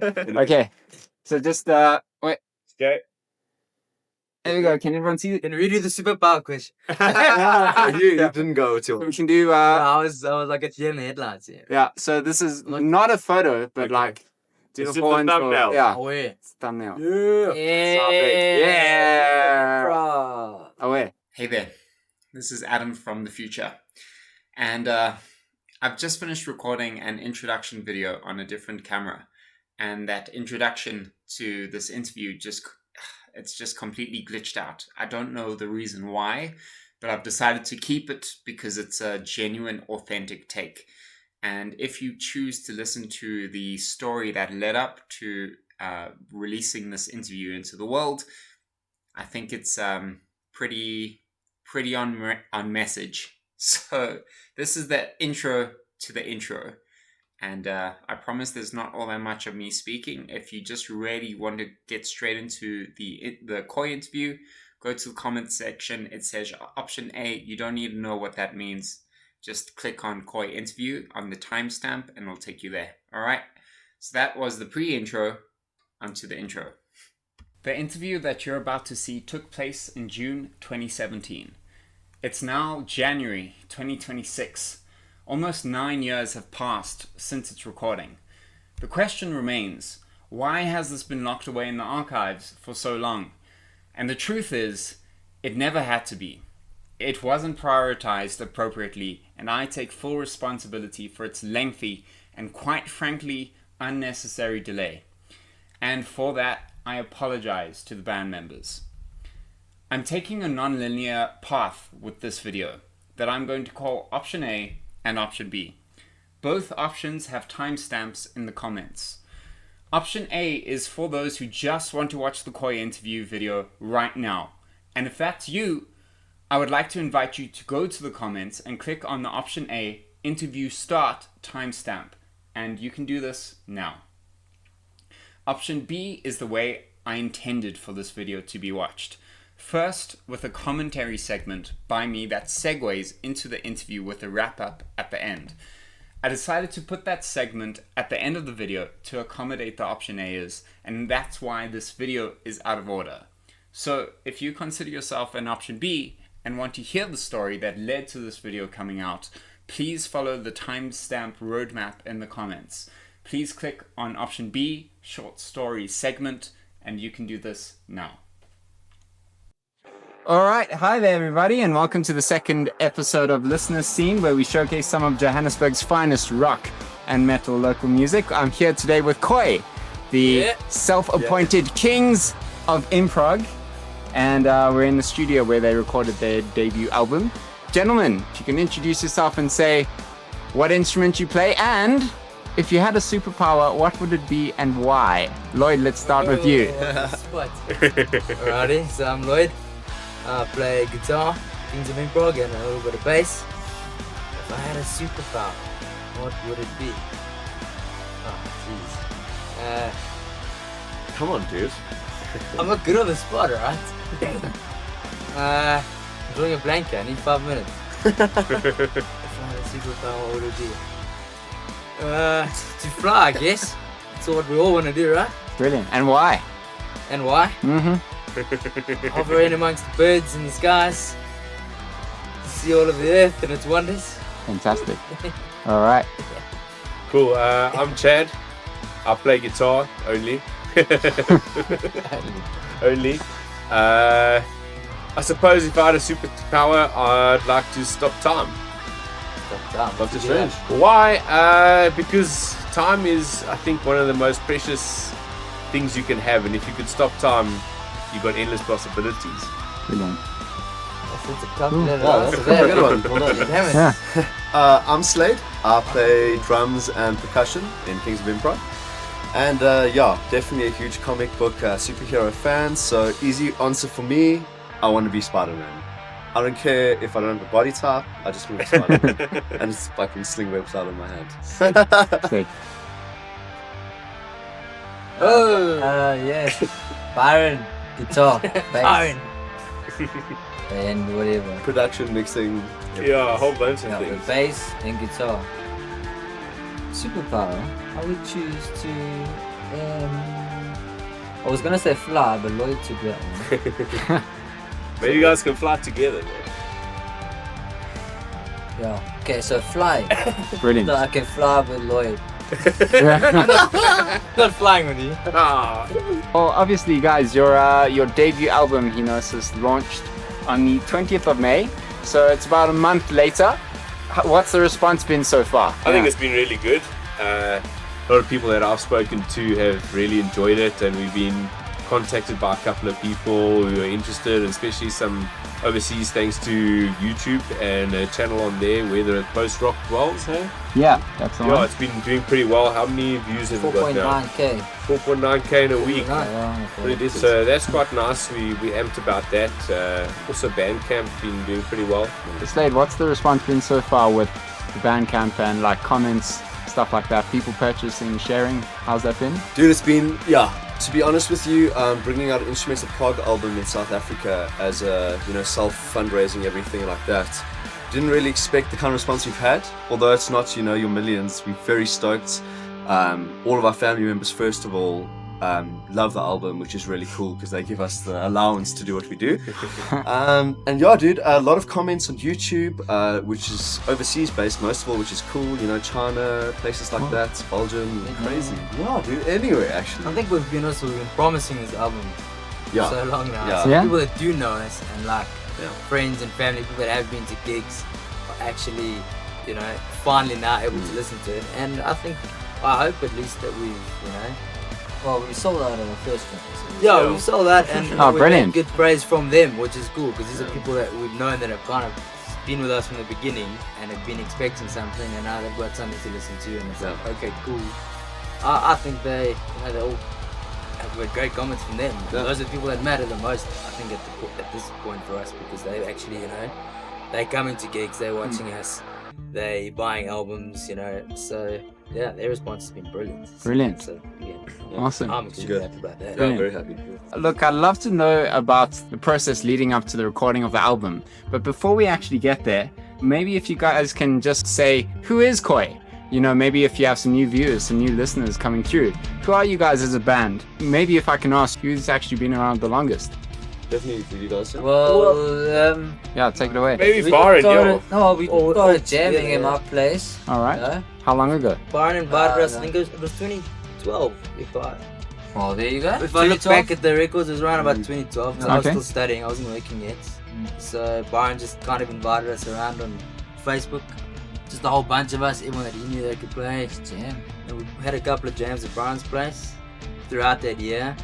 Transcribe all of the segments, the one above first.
Okay, so just wait. Okay. There we go. Can everyone see it? Can we do the superpower question? You didn't go too. We can do. I was like a deer in the headlights. Yeah. Yeah. So this is not a photo, but like do It's the just a thumbnail. Yeah. Oh, yeah. It's thumbnail. Yeah. Bro. Oh wait. Hey there, this is Adam from the future, and I've just finished recording an introduction video on a different camera, and that introduction to this interview it's just completely glitched out. I don't know the reason why, but I've decided to keep it because it's a genuine, authentic take. And if you choose to listen to the story that led up to releasing this interview into the world, I think it's pretty on message. So this is the intro to the intro. And I promise there's not all that much of me speaking. If you just really want to get straight into the Koi interview, go to the comment section. It says option A. You don't need to know what that means. Just click on Koi interview on the timestamp and it'll take you there. All right. So that was the pre-intro. Onto the intro. The interview that you're about to see took place in June 2017. It's now January 2026. Almost 9 years have passed since its recording. The question remains, why has this been locked away in the archives for so long? And the truth is, it never had to be. It wasn't prioritized appropriately, and I take full responsibility for its lengthy and quite frankly unnecessary delay. And for that, I apologize to the band members. I'm taking a non-linear path with this video that I'm going to call option A and option B. Both options have timestamps in the comments. Option A is for those who just want to watch the Koi interview video right now. And if that's you, I would like to invite you to go to the comments and click on the option A, interview start timestamp. And you can do this now. Option B is the way I intended for this video to be watched. First, with a commentary segment by me that segues into the interview with a wrap-up at the end. I decided to put that segment at the end of the video to accommodate the option A's, and that's why this video is out of order. So, if you consider yourself an option B and want to hear the story that led to this video coming out, please follow the timestamp roadmap in the comments. Please click on option B, short story segment, and you can do this now. All right, hi there everybody, and welcome to the second episode of Listener Scene, where we showcase some of Johannesburg's finest rock and metal local music. I'm here today with Koi, the self-appointed kings of improg, and we're in the studio where they recorded their debut album. Gentlemen, if you can introduce yourself and say what instrument you play, and if you had a superpower, what would it be and why? Lloyd, let's start with you. Alrighty, so I'm Lloyd. I play guitar, Kings of Improg, and a little bit of bass. If I had a superpower, what would it be? Oh, jeez. Come on, dude. I'm not good on the spot, right? I'm drawing a blank. I need 5 minutes. If I had a superpower, what would it be? To fly, I guess. That's what we all want to do, right? Brilliant. And why? And why? Hover in amongst the birds in the skies, see all of the earth and its wonders. Fantastic. All right. Cool. I'm Chad. I play guitar only. Only. I suppose if I had a superpower, I'd like to stop time. Doctor Strange. Why? Because time is, I think, one of the most precious things you can have, and if you could stop time, you've got endless possibilities. Brilliant. That's a compliment. That's a very good one. Well done. Damn it. Yeah. I'm Slade. I play drums and percussion in Kings of Improv. And definitely a huge comic book superhero fan. So easy answer for me, I want to be Spider-Man. I don't care if I don't have a body type, I just want to be Spider-Man. And it's fucking sling webs out of my hand. Great. Yes. Byron, guitar, bass, and whatever. Production, mixing. Yeah, a whole bunch of Yeah, things. with bass and guitar. Superpower, I would choose to I was gonna say fly, but Lloyd took that one. Maybe you guys can fly together, man. Yeah. Okay, so fly. Brilliant. So I can fly with Lloyd. Yeah. Not flying with you. Ah, Well, obviously, guys, your debut album, Henosis, launched on the 20th of May, so it's about a month later. What's the response been so far? I think it's been really good. A lot of people that I've spoken to have really enjoyed it, and we've been contacted by a couple of people who are interested, especially some overseas, thanks to YouTube and a channel on there where the post rock dwells. Hey? Yeah, that's the Yeah, one. it's been doing pretty well. How many views have we got now? 4.9k. 4.9k in a week. Right. So that's quite nice. We amped about that. Also Bandcamp been doing pretty well. Slade, what's the response been so far with the Bandcamp and like comments, stuff like that? People purchasing, sharing. How's that been? Dude, it's been, to be honest with you, bringing out an instrumental prog album in South Africa as a, self-fundraising, everything like that. Didn't really expect the kind of response we've had, although it's not, your millions. We're very stoked. All of our family members, first of all, love the album, which is really cool because they give us the allowance to do what we do. And yeah, dude, a lot of comments on YouTube, which is overseas based most of all, which is cool. China, places like that, Belgium, crazy. Yeah, dude, anywhere actually. I think we've been promising this album Yeah. for so long now. Yeah. So Yeah. people that do know us and like Yeah. friends and family, people that have been to gigs, are actually, finally now able to listen to it. And I hope at least that we've, Well, we sold out of the first one. Yeah, we saw that, and Oh, we brilliant. get good praise from them, which is cool because these are people that we've known that have kind of been with us from the beginning and have been expecting something, and now they've got something to listen to, and it's like, okay, cool. I think they all have got great comments from them. Yeah. Those are the people that matter the most, I think, at this point for us, because they actually, they coming to gigs, they're watching us, they buying albums, so. Yeah, their response has been brilliant. Brilliant. So, yeah, Awesome. I'm extremely happy about that. Yeah, very happy. Look, I'd love to know about the process leading up to the recording of the album. But before we actually get there, maybe if you guys can just say, who is Koi? Maybe if you have some new viewers, some new listeners coming through. Who are you guys as a band? Maybe if I can ask, who's actually been around the longest? Definitely for you guys. Well, Yeah, take it away. Maybe we Byron, started, yo. no, we started jamming in yeah. my place. All right. Yeah. How long ago? Byron invited us, no. I think it was 2012. Well, there you go. If I look 2012. back at the records, it was around about 2012. So I was Okay. still studying, I wasn't working yet. So Byron just kind of invited us around on Facebook. Just a whole bunch of us, everyone that he knew that could play. Jam. And we had a couple of jams at Byron's place throughout that year.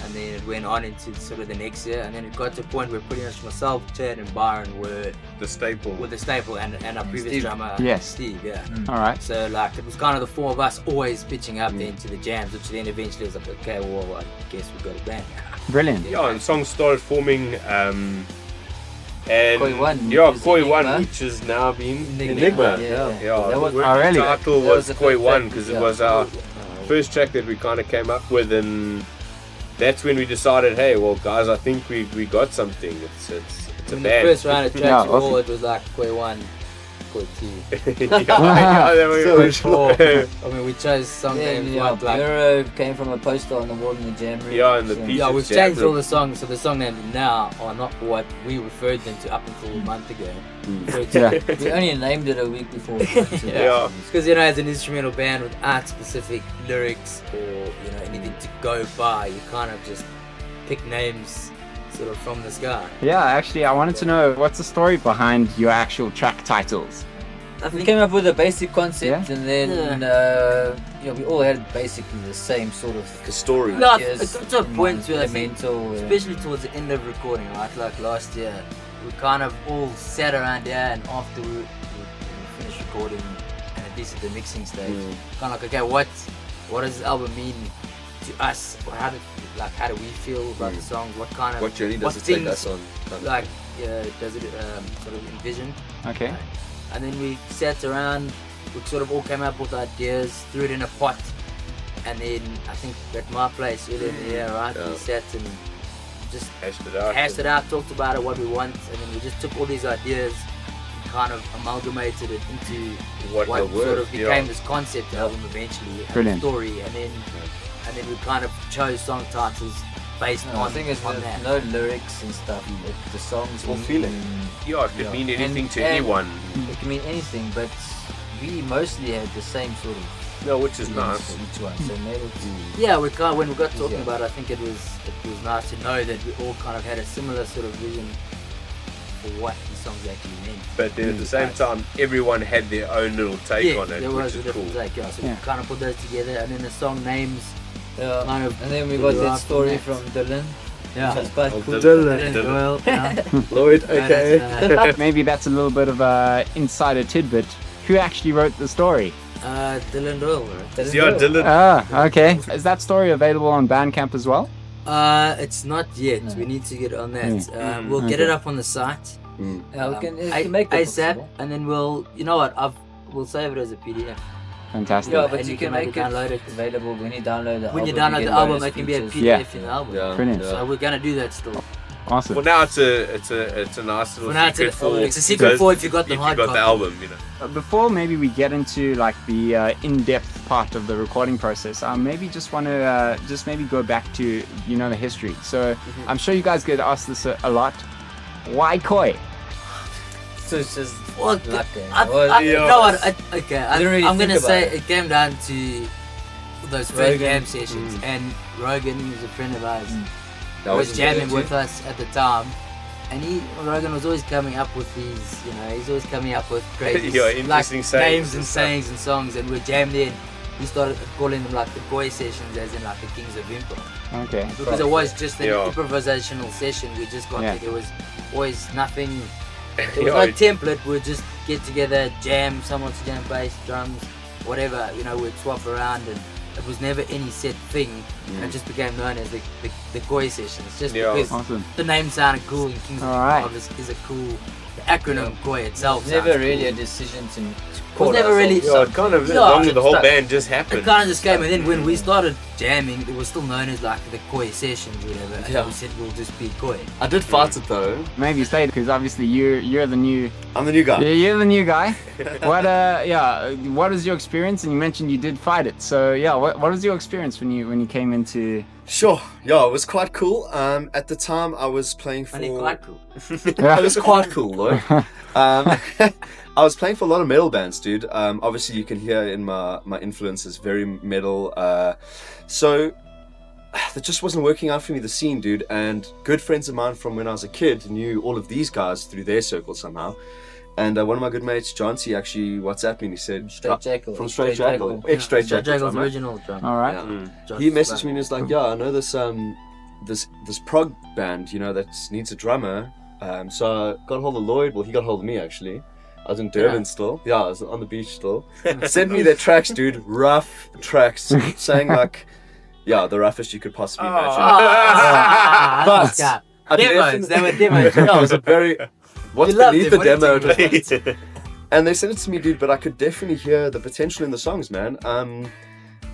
And then it went on into sort of the next year. And then it got to a point where pretty much myself, Chad, and Byron were The staple. the staple, and our previous Steve. drummer, Yes. Steve, yeah. All right. So like it was kind of the four of us always pitching up then to the jams, which then eventually was like, okay, well, I guess we've got a band. Brilliant. Yeah, and songs started forming, and Koi One, yeah, which is Koi One, Enigma. which has now been Enigma. Enigma. Yeah. That was the Oh, really? title That was was the Koi first One track, because yeah. it was our first track that we kind of came up with, and that's when we decided, hey, well, guys, I think we got something. It's a In the band. first round of tracks, Yeah, all awesome. it was like Koi 1, Koi 2. yeah, then we- So much Four. I mean, we chose some Yeah, names yeah, like Bureau came from a poster on the wall in the jam room. Yeah, and the So- piece- yeah, we've Jam changed all room. the songs, so the song names now are not what we referred them to up until a month ago. Yeah. We only named it a week before. Yeah. Because as an instrumental band without specific lyrics or anything to go by, you kind of just pick names sort of from the sky. Yeah, actually, I wanted to know what's the story behind your actual track titles. We came up with a basic concept, Yeah. and then we all had basically the same sort of The story. No, ideas it's to a point where I think, elemental. especially towards the end of recording, right? Like last year, we kind of all sat around here, and after we finished recording, and at least at the mixing stage, kind of like, okay, what does this album mean to us? Or how do we feel about the songs? What kind of What journey does what it take things, us on? Like, does it sort of envision? Okay. And then we sat around, we sort of all came up with ideas, threw it in a pot, and then I think at my place earlier in the year, right, we sat and just hashed it out, talked about it, what we want, and then we just took all these ideas and kind of amalgamated it into what will sort work, of became this concept album eventually, and Brilliant. story, and then and then we kind of chose song titles based No, on, I think it's on that. no lyrics and stuff. The songs All mean- feeling. Yeah, it could mean anything And- to and anyone. It can mean anything, but we mostly had the same sort of No, which is feelings nice. for each one. So maybe Yeah, when we got talking Yeah. about it, I think it was nice to know that we all kind of had a similar sort of vision for what the songs actually meant. But then at the same time, everyone had their own little take on it, there which was a is cool. different take, yeah. So Yeah. we kind of put those together, and then the song names yeah. kind of. And then we got that derived story from from Dylan. Yeah. Which was quite Oh, cool. Dylan. Well, yeah. Lloyd, No, okay. that's, Maybe that's a little bit of a insider tidbit. Who actually wrote the story? Dylan Doyle, right? Dylan Yeah, Doyle. Dylan. Ah, okay. Is that story available on Bandcamp as well? It's not yet. No. We need to get on that. Mm. We'll get Okay. it up on the site. Yeah, we can make that ASAP, possible. and then you know what? We'll save it as a PDF. Fantastic. Yeah, but And you you can can make maybe it download it. available when you download the album. When you you download get the album, bonus it can be a features. PDF in the album. Yeah. Brilliant. So we're gonna do that still. Awesome. Well, now it's a nice little For now, secret for. it's a secret for if you got the hard the copy. album, you know. Before maybe we get into like the in-depth part of the recording process, I maybe just want to just maybe go back to the history. So I'm sure you guys get asked this a lot. Why Koi? So it's just Well, luck. you know what? Okay, Didn't really I'm think gonna about say it. it came down to those first Rogan. jam sessions, and Rogan, who's a friend of ours, That was was jamming good. with us at the time. And Rogan was always coming up with these, he's always coming up with crazy Yeah, interesting like, sayings names and and stuff. sayings and songs, and we're jammed in. We started calling them like the Gaea sessions, as in like the Kings of Improv. Okay. Because it was just an Yeah. improvisational session. We just got Yeah. there was always nothing. There was Yeah, no it- template. We'd just get together, jam. Someone to jam bass, drums, whatever. We'd swap around, and it was never any set thing. And it just became known as the Gaea sessions, just Yeah. because Awesome. the name sounded cool. And Kings of Alright. Improv is a cool. The acronym Gaea itself. It's never sounds really cool. a decision to It call was never ourselves. really. Yeah, it kind of Yeah, along with the whole stuck. band just It happened. kind of just came, and then when we started jamming, it was still known as like the Gaea sessions, or whatever. And Yeah. we said we'll just be Gaea. I did fight it though. Maybe stay because obviously you're the new I'm the new guy. you're the new guy. What is your experience? And you mentioned you did fight it. So yeah, what was your experience when you came into? Sure. Yeah, it was quite cool. At the time, I was playing for. And it's quite cool. It was quite cool, Lloyd. I was playing for a lot of metal bands, dude. Obviously, you can hear in my influences very metal. So that just wasn't working out for me, the scene, dude. And good friends of mine from when I was a kid knew all of these guys through their circle somehow. And one of my good mates, John T, actually WhatsApped me and he said, Straight Jackal. from Straight Jackal, ex-Straight Jackal, Jackals drummer. original drum. All right. Yeah. Josh He messaged Black. me and was like, "Yeah, I know this this prog band, that needs a drummer." So I got hold of Lloyd. Well, he got hold of me actually. I was in Durban still. Yeah, I was on the beach still. Sent me their tracks, dude. Rough tracks, saying like, yeah, the roughest you could possibly imagine. But Yeah. I Demos, they were definitely- demos. Yeah, it was a very. What's You loved beneath it, the what did demo? you it was- And they sent it to me, dude, but I could definitely hear the potential in the songs, man.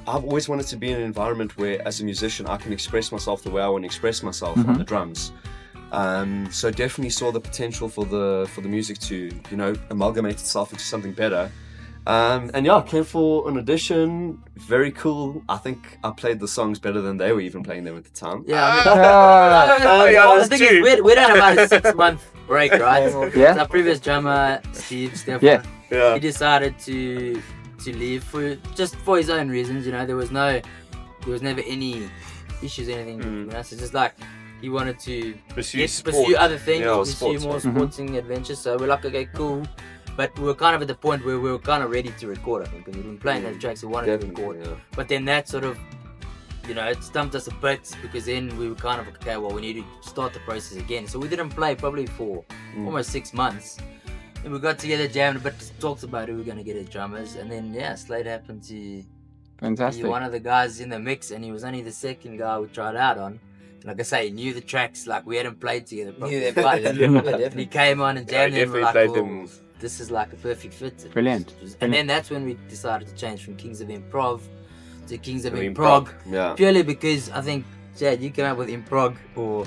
I've always wanted to be in an environment where, as a musician, I can express myself the way I want to express myself on the drums. So definitely saw the potential for the music to, amalgamate itself into something better. And yeah, came for an audition. Very cool. I think I played the songs better than they were even playing them at the time. Yeah, yeah, the thing is, we done about a 6-month break, right? Yeah. So our previous drummer, Steve Stefan, Yeah. Yeah. he decided to leave for his own reasons. There was never any issues or anything. So just like he wanted to pursue other things, Yeah, pursue sports, more yeah. sporting adventures. So we're like, okay, cool. But we were kind of at the point where we were kind of ready to record, I think, because we've been playing those tracks we wanted to record. Definitely, yeah. But then that sort of, it stumped us a bit, because then we were kind of, okay, well, we need to start the process again. So we didn't play probably for almost 6 months. And we got together, jammed a bit, talked about who we were going to get as drummers. And then, Slade happened to be Fantastic. one of the guys in the mix, and he was only the second guy we tried out on. Like I say, he knew the tracks, like we hadn't played together properly. Knew them. And he came on and Yeah, I jammed and we were definitely like, played well, them. this is like a perfect fit. Brilliant. And then that's when we decided to change from Kings of Improv to Kings of Improg. Improg. Yeah. Purely because I think, Chad, you came up with Improg, or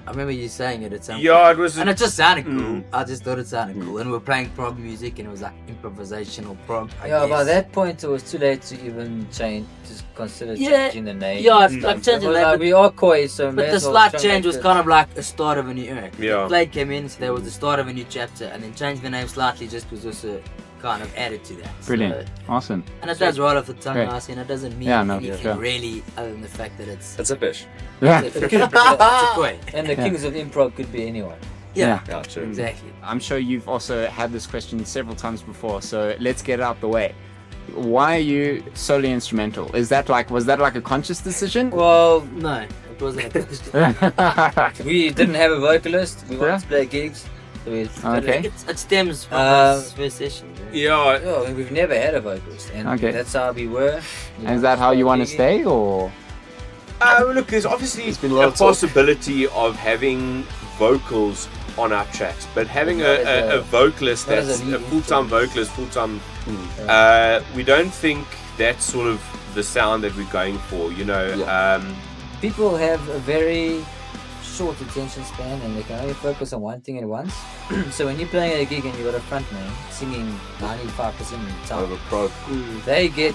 I remember you saying it at some point. Yeah, it was. And it just sounded cool. I just thought it sounded cool. And we were playing prog music and it was like improvisational prog. I Yeah, by guess. that point it was too late to even consider Yeah. changing the name. Yeah, and it's stuff. like changing It was that, like, but- we are Koi, so But the slight change was kind of like a start of a new era. Yeah. The play came in, so there was the start of a new chapter, and then changing the name slightly just was also kind of added to that. Brilliant. So, Awesome. and it does roll off the tongue Great. nicely, and it doesn't mean Yeah, no, anything sure. really other than the fact that it's That's a fish. Yeah. it's a koi. And the Yeah. kings of improv could be anyone. Yeah, Yeah, true. exactly. I'm sure you've also had this question several times before, so let's get it out the way. Why are you solely instrumental? Was that like a conscious decision? Well, No, it wasn't. we didn't have a vocalist. We wanted Yeah. to play gigs. So we Okay. It stems from Uh, this first session. Yeah. Yeah, we've never had a vocalist, and Okay. that's how we were. Is that how you want to stay, or? Look, there's obviously There's been a lot a of talk. possibility of having vocals on our tracks, but having Not as a a- vocalist not as that's a lead a full-time vocalist, we don't think that's sort of the sound that we're going for, you know. People have a very short attention span, and they can only focus on one thing at once. So when you're playing at a gig and you've got a front man singing 95% of the time, Over prog. they get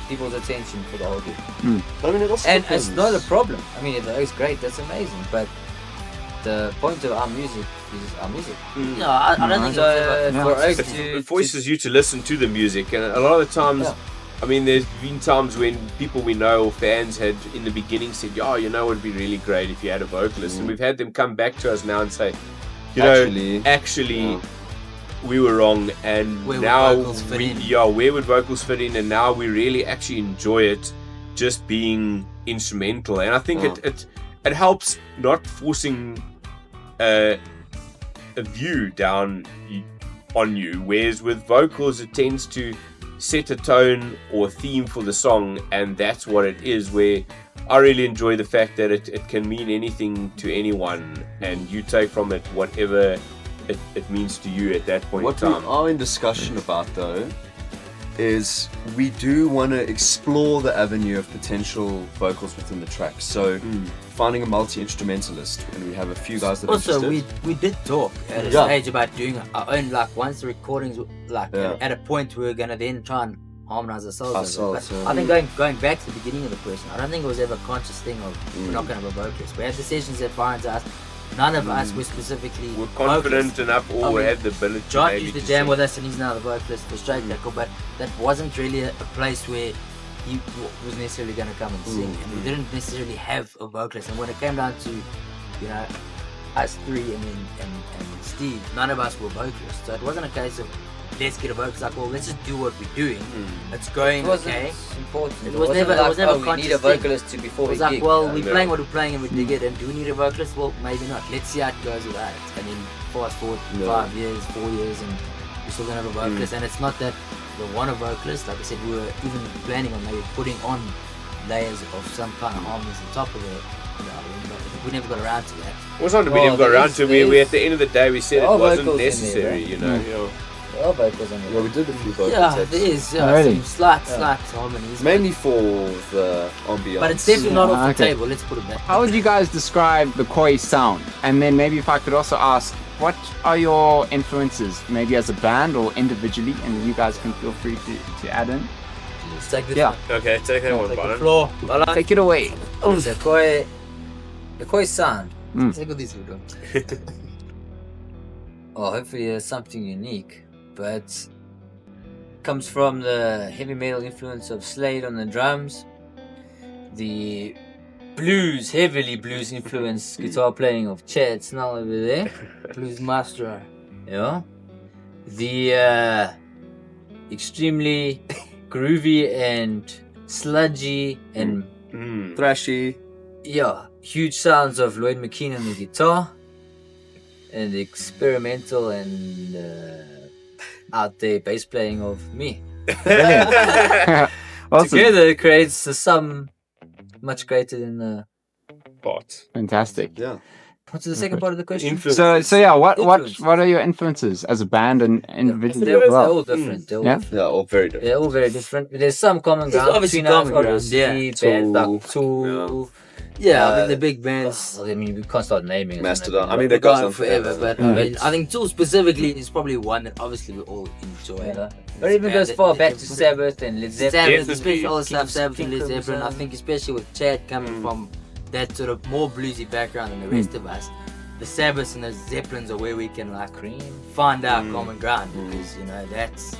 people's attention for the whole gig. I mean, it also And depends. it's not a problem. I mean, it's great, that's amazing, but the point of our music is our music. No, I don't think So it was ever. for us It forces you to listen to the music, and a lot of the times, Yeah. I mean, there's been times when people we know or fans had in the beginning said, "Yeah, you know, it'd be really great if you had a vocalist," and we've had them come back to us now and say, "You know, actually, we were wrong, and Where would now vocals fit in? where would vocals fit in, and now we really actually enjoy it, just being instrumental." And I think it helps not forcing a view down on you, whereas with vocals it tends to set a tone or a theme for the song, and that's what it is, where I really enjoy the fact that it can mean anything to anyone, and you take from it whatever it means to you at that point What in we time. are in discussion about, though, is we do want to explore the avenue of potential vocals within the track. So finding a multi-instrumentalist, and we have a few guys that are Also, interested. we did talk at a Yeah. stage about doing our own, like once the recordings, at a point we were gonna then try and harmonize ourselves. But yeah. I think going back to the beginning of the question, I don't think it was ever a conscious thing of we're not gonna have a vocalist. We had the sessions at Brian's house. None of us were specifically We're confident vocalists. enough or I mean, had the ability Josh maybe used to to jam sing. with us, and he's now the vocalist for Straight Tackle, but that wasn't really a place where he was necessarily going to come and sing, and we didn't necessarily have a vocalist. And when it came down to, you know, us three and Steve, none of us were vocalists, so it wasn't a case of let's get a vocalist. Like, well, let's just do what we're doing. It's going It wasn't okay. important. It It was wasn't never- it like, was never oh, we need a conscious thing. vocalist to before It was we like, gig. well, we're no. playing what we're playing and we dig it, and do we need a vocalist? Well, maybe not. Let's see how it goes without it. And then fast forward 5 years, 4 years, and we still don't have a vocalist. And it's not that we want a vocalist. Like I said, we were even planning on maybe putting on layers of some kind of harmonies on top of it. But we never got around to that. It was not that we Well, never got there around is- to. there We is- at the end of the day we said there it are wasn't vocals in there, necessary, right? you know. There are vocals on Yeah, we did a few vocals. Yeah, that's there is. Oh, really? Some slight harmonies. Mainly for the ambiance. But it's definitely not off the Okay. table. Let's put it that. How would you guys describe the Koi sound? And then maybe if I could also ask, what are your influences, maybe as a band or individually? And you guys can feel free to add in. Let's take this Yeah. one. Okay, take that one, Take the Byron. floor. Take it away. The Koi sound. Take all these one. Well, hopefully there's something unique, but comes from the heavy metal influence of Slade on the drums, the heavily blues influenced guitar playing of Chad Snell over there, Blues Maestro. yeah, the extremely groovy and sludgy and thrashy. yeah, huge sounds of Lloyd McKean on the guitar, and the experimental and out there bass playing of me. Awesome. Together it creates a sum much greater than the... But Fantastic. Yeah. What's the second part of the question? So yeah, what Influences. are your influences as a band and individually? They're as well? all different. They're all Yeah. different. Yeah, all very different. They're all very different. There's some common There's ground obviously between us, common ground, obviously, yeah. bands like Tool. Tool, Yeah, I think the big bands. I mean, we can't start naming it. Mastodon. I We're mean, they got going some forever, but I mean, I think Tool specifically is probably one that obviously we all enjoy. Or even goes far back to Sabbath and Led Zeppelin. Sabbath, especially all the stuff Sabbath and Led Zeppelin. I think especially with Chad coming from that sort of more bluesy background than the rest of us, the Sabbaths and the Zeppelins are where we can like find our common ground, because you know that's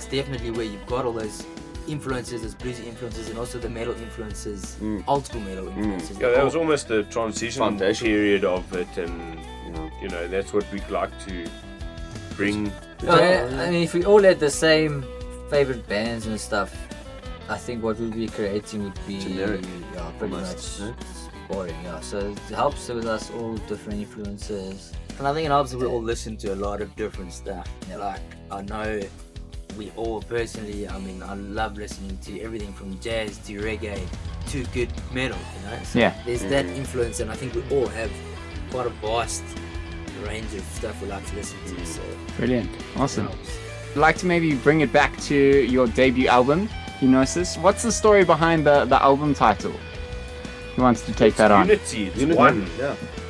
definitely where you've got all those influences, those bluesy influences, and also the metal influences, old school metal influences. Yeah, that was almost the transition Foundation. period of it, and you know that's what we'd like to bring. I mean, if we all had the same favorite bands and stuff, I think what we'd be creating would be Generic. pretty Almost, much boring. Yeah, so it helps with us all different influences. And I think it helps that we all listen to a lot of different stuff. Like, I know we all personally, I mean, I love listening to everything from jazz to reggae to good metal, you know? So there's that influence, and I think we all have quite a vast range of stuff we like to listen to. So Brilliant. Awesome. I'd like to maybe bring it back to your debut album, Henosis. What's the story behind the album title? Who wants to take that on? Unity, it's one.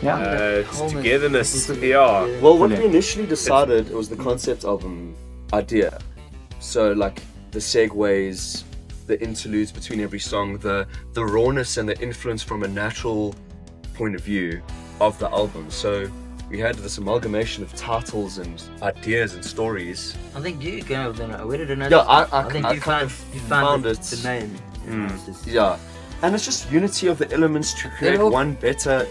Yeah. It's togetherness. Yeah. Well, what Brilliant. we initially decided, it was the concept album idea. So like the segues, the interludes between every song, the rawness and the influence from a natural point of view of the album. So we had this amalgamation of titles and ideas and stories. I think you came up with the name. Where did it know? Yeah, I think I you kind found of the name. Yeah, and it's just unity of the elements to create all- one better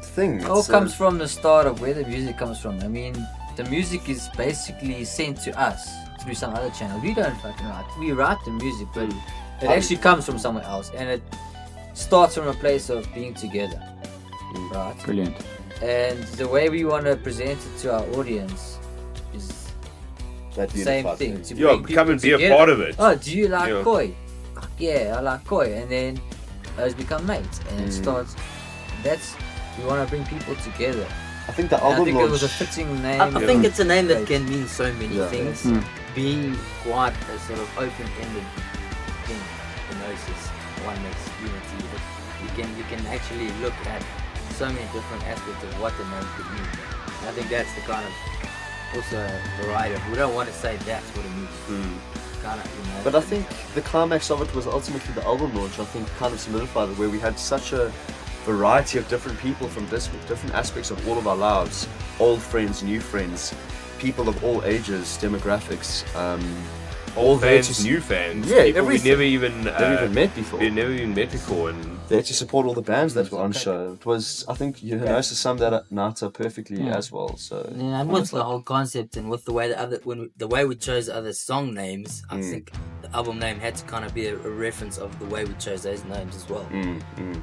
thing. It all It's, comes from the start of where the music comes from. I mean, the music is basically sent to us through some other channel. We don't fucking write. We write the music, but it actually comes from somewhere else, and it starts from a place of being together, right? Brilliant. And the way we want to present it to our audience is that the same unified thing. To Yeah, bring come people and be a together. part of it. Oh, do you like Yeah. koi? Fuck yeah, I like koi. And then those become mates, and it starts. That's we want to bring people together. I think the And I album think it was a launch. fitting name. I think it's a name that can mean so many Yeah. things. Being quite a sort of open-ended thing, Henosis, oneness, unity. You can actually look at so many different aspects of what the name could mean. And I think that's the kind of also variety. We don't want to say that's what it means. Kind of, you know. But I think the climax of it was ultimately the album launch. I think kind of solidified it, where we had such a variety of different people from different aspects of all of our lives, old friends, new friends, people of all ages, demographics, Old there fans, to- new fans. Yeah, people we everything. never even never even met before. We never even met before, and there to support all the bands that were on show. It was, I think, Henosis summed that up Nata perfectly as well. So Yeah, and with the whole concept and with the way the way we chose other song names, I think the album name had to kind of be a reference of the way we chose those names as well.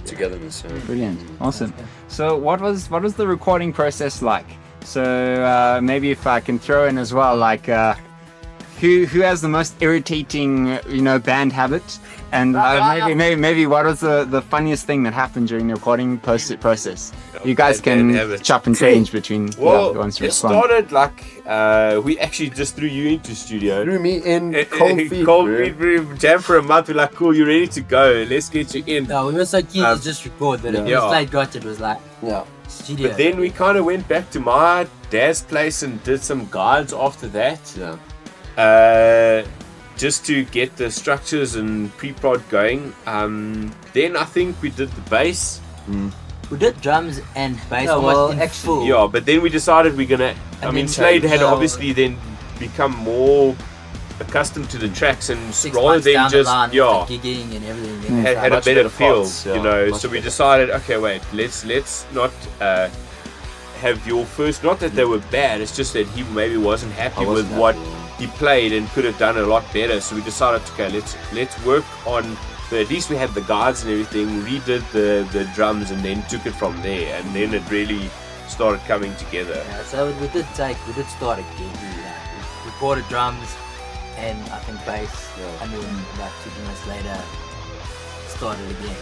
togetherness. Brilliant. Awesome. So what was the recording process like? So maybe if I can throw in as well, like who has the most irritating band habit, and maybe what was the funniest thing that happened during the recording process? You guys band can habit. chop and change between well, who wants to it respond. started like we actually just threw you into studio. Threw me in cold feet. Cold bro. feet, we jammed for a month. We're like, cool, you're ready to go. Let's get you in. No, we were so keen to just record that Yeah. Slade got it was like Yeah. studio. But then we kind of went back to my dad's place and did some guides after that. Yeah. Just to get the structures and pre-prod going. Then I think we did the bass. we did drums and bass. No, almost well, in actually, full. Yeah, but then we decided we're gonna. I mean, then Slade had change, obviously then become more accustomed to the tracks, and 6 rather months than down the just line with the gigging and everything. then it's had a like, better better feel, parts, yeah, you know. much So we better. decided, okay, wait, let's not have your first. Not that they were bad. It's just that he maybe wasn't happy with wasn't what happy. he played and could have done a lot better. So we decided, okay, let's work on. But at least we had the guides and everything. Redid the drums and then took it from there, and then it really started coming together. Yeah, so we did start again. We recorded drums and I think bass, and then about 2 minutes later started again.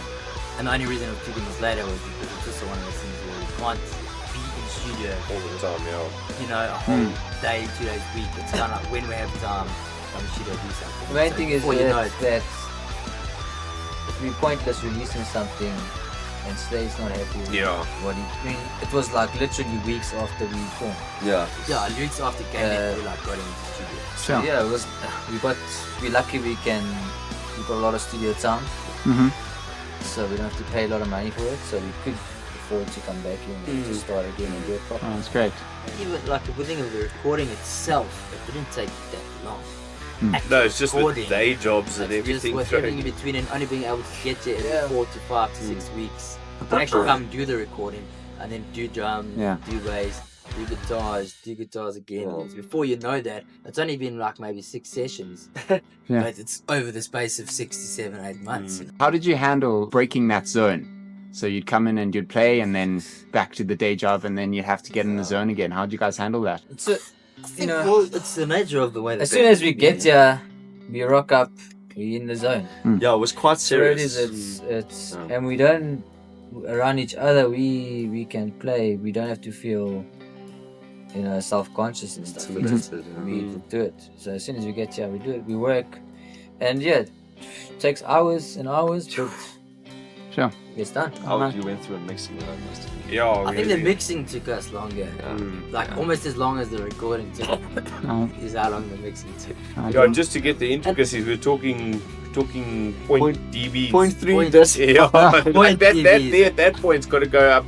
And the only reason it was 2 minutes later was because it's just one of those things where we can't be in the studio All the time, yeah. you know, a whole day, 2 days a week. It's kind of like when we have time, come to the studio do something. The main So thing is before you know it, that it would be pointless releasing something and Slade's not happy with Yeah. what he. I mean, it was like literally weeks after we filmed. Yeah. Yeah, weeks after Gaea, we like got into the studio. Sure. Yeah, it was. We're lucky we got a lot of studio time, Mm-hmm. so we don't have to pay a lot of money for it. So we could afford to come back in and just start again and do it properly. Oh, that's great. Even like the good thing of the recording itself, it didn't take that long. No, it's just with Recording. day jobs and It's just everything. with everything in between and only being able to get you in 4 to 5 to 6 weeks. To actually come do the recording and then do drums, Yeah. do bass, do guitars again. Before you know that, it's only been like maybe 6 sessions. Yeah. But it's over the space of 6 to 7, 8 months. How did you handle breaking that zone? So you'd come in and you'd play, and then back to the day job, and then you'd have to get in the zone again. How did you guys handle that? So, you know, Well, it's the nature of the way as soon as we get here, we rock up, we in the zone. Yeah, it was quite So it serious. is, it's and we don't around each other. We can play. We don't have to feel, you know, self-conscious and stuff. We just we do it. So as soon as we get here, we do it. We work, and yeah, it takes hours and hours, but Sure. it's done. How you went through a mixing room must have been. Yeah, I think the really. mixing took us longer. Like almost as long as the recording took. Oh, Is how long the mixing took. I Yeah, didn't- just to get the intricacies, we're talking point dB. 0.3 decibels. Yeah, Point that dBs. there, that point's got to go up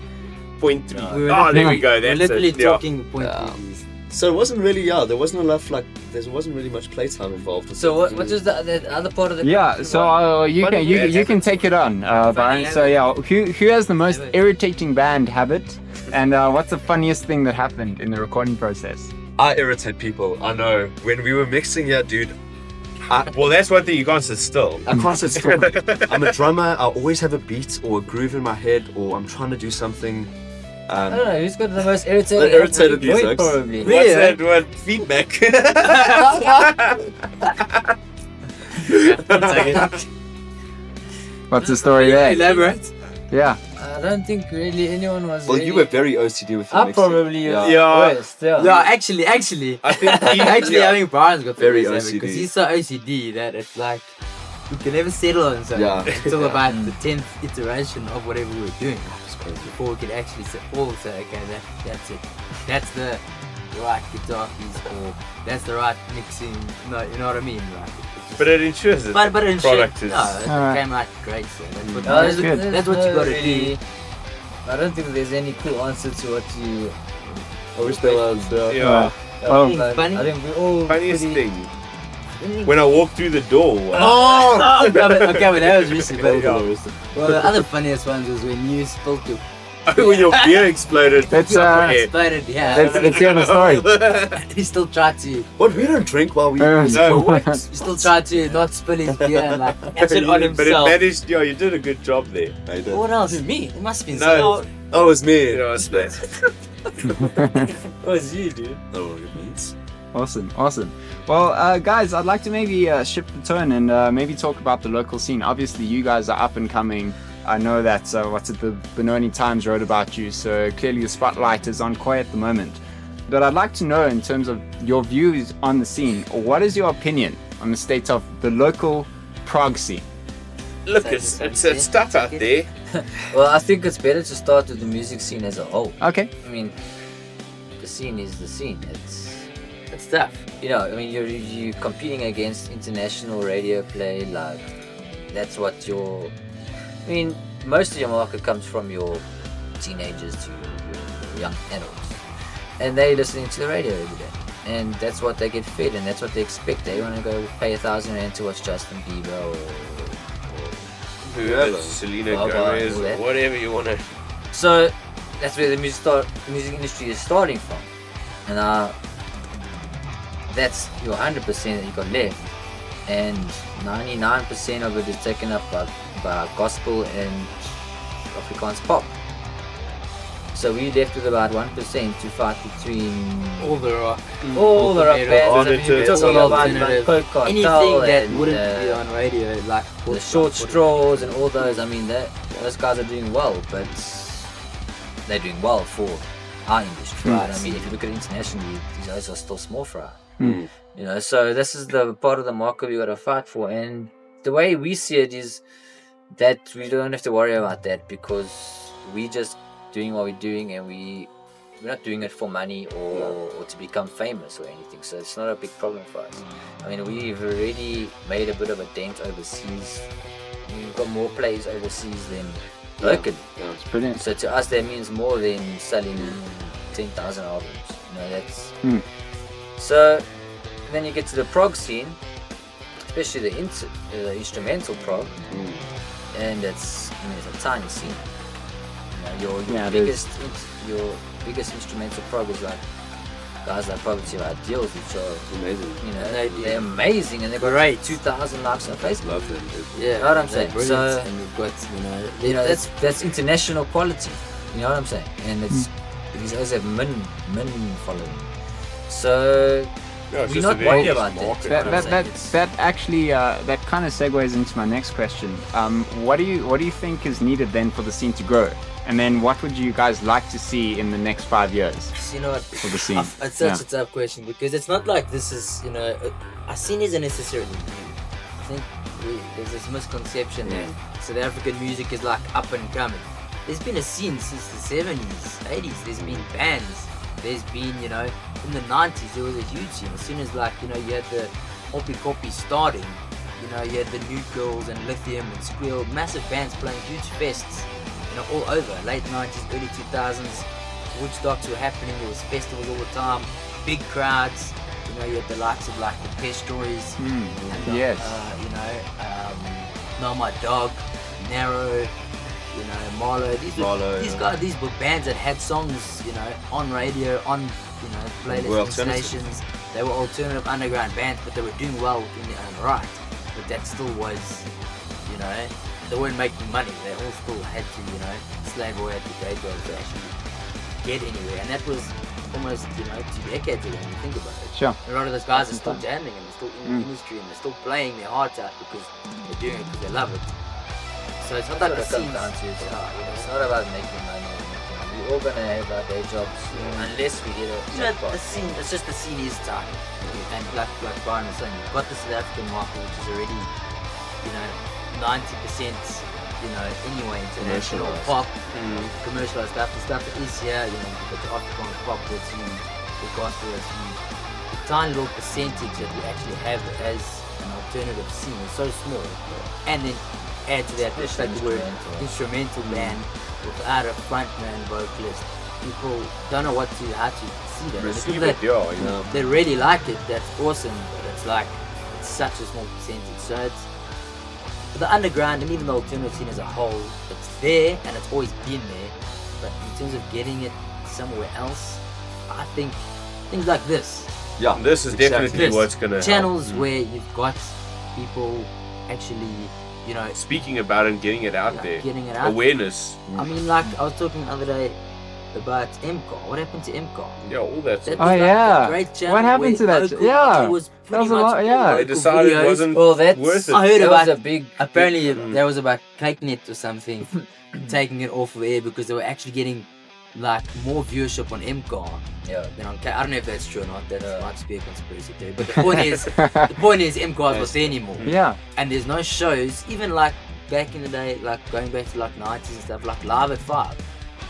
0.3. We were Oh, there we go. We're That's literally it. Yeah. talking point dBs. So it wasn't really, there wasn't enough, there wasn't really much playtime involved. So what is the other part of the Yeah, so you can take it on, Byron. So yeah, who has the most irritating band habit, and what's the funniest thing that happened in the recording process? I irritate people, I know. When we were mixing here, dude, Well, that's one thing, you can't sit still. I can't sit still. I'm a drummer, I always have a beat or a groove in my head, or I'm trying to do something. I don't know. Who's got the most irritating? Irritated point, music. probably. What's that word? Feedback. What's the story there? Elaborate. Yeah. I don't think really anyone was. Well, really, you were very OCD with your I mixing. probably Yeah. was still. No, actually, I think actually, I think Brian's got Very very OCD. because he's so OCD that it's like we can never settle on something. Yeah. It's all about the 10th iteration of whatever we're doing before we can actually say, okay, that's it. That's the right guitar piece, or that's the right mixing. No, you know what I mean, right? It's just- But it ensures that but the in product shit, is. no, it Alright. came out great. So that's what, No, That's good. that's what you gotta really, do. I don't think there's any cool answer to what you. I wish there was. Yeah. Oh. Like, Funny? I think we all. Funniest pretty- thing. When I walked through the door. Oh, okay, but that was recent. But Yeah. well, the other funniest ones was when you spilled your When your beer exploded. That's Yeah. exploded. Yeah, let's hear the story. he still tried to. What, we don't drink while we... No, He still tried to not spill his beer and like catch it on But it himself. managed, yeah, you did a good job there. I did. What else? Me? It must have been No. Oh, it was me. You know, it's that. It was you, dude. Oh, it means. Awesome. Well, guys, I'd like to maybe shift the tone and maybe talk about the local scene. Obviously, you guys are up and coming. I know that the Benoni Times wrote about you, so clearly the spotlight is on Koi at the moment. But I'd like to know, in terms of your views on the scene, what is your opinion on the state of the local prog scene? Look, it's tough out there. Well, I think it's better to start with the music scene as a whole. Okay. I mean, the scene is the scene. It's tough. You know, I mean, you're competing against international radio play. Like, that's what your. I mean, most of your market comes from your teenagers to your young adults, and they're listening to the radio every day, and that's what they get fed, and that's what they expect. They want to go pay $1,000 to watch Justin Bieber or Whoever. Selena Blah, blah, Gomez, all or that. whatever you want to. So that's where the music industry is starting from, and that's your 100% that you got left, and 99% of it is taken up by gospel and Afrikaans pop. So we left with about 1% to fight between All the rock. all the rock bands. Alternative. Talking about Alternative. Coke Cartel Anything that and, wouldn't be on radio, like the short straws and all those. I mean, those guys are doing well, but they're doing well for our industry. Right? I mean, if you look at it internationally, these guys are still small fry. Mm. You know, so this is the part of the market we got to fight for. And the way we see it is, that we don't have to worry about that because we just doing what we're doing, and we're not doing it for money or to become famous or anything. So it's not a big problem for us. I mean, we've already made a bit of a dent overseas. We've got more plays overseas than locally. Yeah. It's brilliant. So to us, that means more than selling 10,000 albums. You know, that's so. Then you get to the prog scene, especially the instrumental prog, and it's a tiny scene. You know, your biggest instrumental prog is like guys like Poverty or Ideals, which are Amazing. you know they're amazing, and they've got Great. 2,000 likes on Facebook. Love them, dude. Yeah, You know what I'm saying? brilliant. So- and we've got, You know, that's international quality. You know what I'm saying? And it's these guys have min following. So Yeah, it's we're just not a very worried niche about that. market. You know what I'm saying? That actually that kind of segues into my next question. What do you think is needed then for the scene to grow? And then what would you guys like to see in the next 5 years You know what? for the scene? It's such a tough question because it's not like this is, our scene isn't necessarily new. I think there's this misconception that South African music is like up and coming. There's been a scene since the 70s, 80s. There's been bands. There's been, in the 90s there was a huge scene. As soon as you had the Hoppy Copy starting, you had the New Girls and Lithium and Squeal, massive bands playing huge fests, all over. Late 90s, early 2000s, Woodstocks were happening. There was festivals all the time, big crowds. You had the likes of like the Pest Stories, and yes. Now My Dog, Narrow, Marlowe. These guys, these were bands that had songs, on radio, on playlists and stations. They were alternative underground bands, but they were doing well in their own right. But that still was, they weren't making money. They all still had to, slave away at the day jobs to actually get anywhere. And that was almost, 2 decades ago when you think about it. Sure. A lot of those guys are still jamming and they're still in the industry and they're still playing their hearts out because they're doing it because they love it. So it's not like the That's what it scenes. comes down to. It's not about making money or anything. We're all gonna have our day jobs unless we get a jackpot. The scene, it's just the scene is tight. And like Brian was saying, you've got the South African market which is already, 90%, anyway, international pop, commercialized stuff. The stuff that is here, you've got the Afrikaans pop that's huge, the gospel that's huge. The tiny little percentage that we actually have as an alternative scene is so small. And then add to that, just like the word instrumental band without a frontman vocalist. People don't know how to see that. Receive The it, people that they really like it, that's awesome, but it's such a small percentage. So it's the underground and even the alternative scene as a whole, it's there and it's always been there. But in terms of getting it somewhere else, I think things like this. Yeah, This is definitely This. what's gonna Channels help. where you've got people actually, Speaking about it and getting it out there. getting it out. Awareness. I mean, like I was talking the other day about MCAR. What happened to MCAR? Yeah, all that That stuff. was Oh, like yeah. a great channel What happened to where that? local- Yeah. it was That pretty was a much lot- yeah. local They decided it videos. wasn't Well, that's worth it. I heard that about was a big. apparently that was about CakeNet or something taking it off of air because they were actually getting like more viewership on MCAR Yeah. than on I don't know if that's true or not. That might just be a conspiracy theory. But the point is MCAR is not there anymore. Yeah. And there's no shows, even like back in the day, like going back to like 90s and stuff, like Live at 5.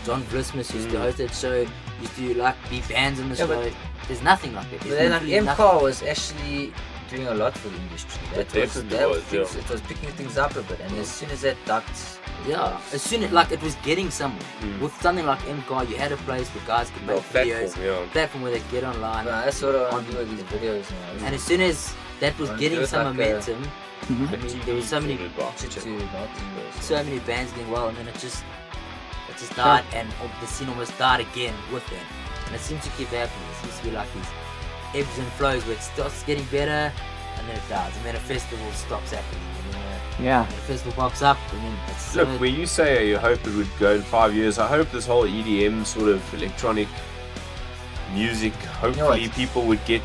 John Vlismus used to host that show, used to like be bands on the Yeah, show. There's nothing like that. But There's then like literally MCAR was actually doing a lot for the industry. definitely was, yeah. It was picking things up a bit, and as soon as that ducked, Yeah, as soon as like it was getting somewhere. With something like MCAR, you had a place where guys could make videos, platform where they could get online. that's sort of on doing these videos now. And as soon as that was Don't getting do it some like momentum, I mean, there was so many to bands doing well, and then it just died, and the scene almost died again with them. And it seems to keep happening. It seems to be like these ebbs and flows where it starts getting better, and then it dies, and then a festival stops happening, and then Yeah. a festival pops up, and then it's Look, when you say you hope it would go in 5 years, I hope this whole EDM sort of electronic music, hopefully people would get...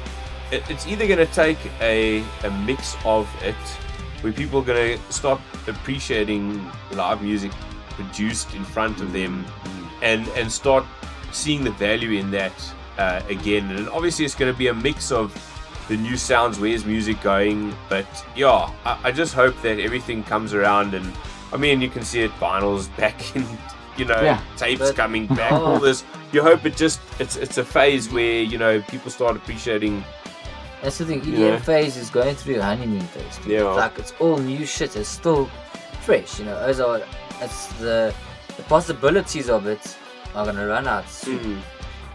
It's either going to take a mix of it, where people are going to start appreciating live music produced in front of them and start seeing the value in that again. And obviously it's going to be a mix of the new sounds, where's music going, but yeah, I just hope that everything comes around, and I mean, you can see it, vinyls back in, Yeah. tapes But- coming back, all this. You hope it's a phase where, people start appreciating. That's the thing. EDM Yeah. phase is going through a honeymoon phase. Yeah. Like it's all new shit. It's still fresh. It's the possibilities of it are gonna run out soon,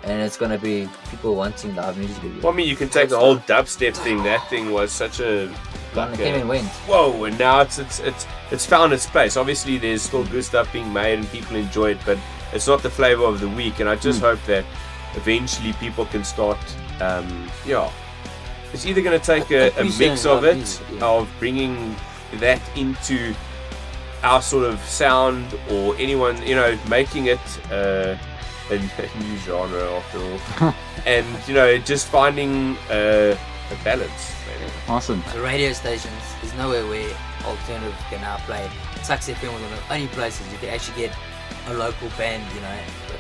and it's gonna be people wanting live music videos. Well, I mean, you can take the whole dubstep thing. That thing was such a It came and went. whoa, and now it's found its place. Obviously, there's still good stuff being made and people enjoy it, but it's not the flavor of the week. And I just hope that eventually people can start. It's either going to take a mix of it, Music, yeah. of bringing that into our sort of sound, or anyone, making it a new genre after all, and just finding a balance. Maybe. Awesome. The radio stations, there's nowhere where alternative can now play. Sax FM was one of the only places you could actually get a local band,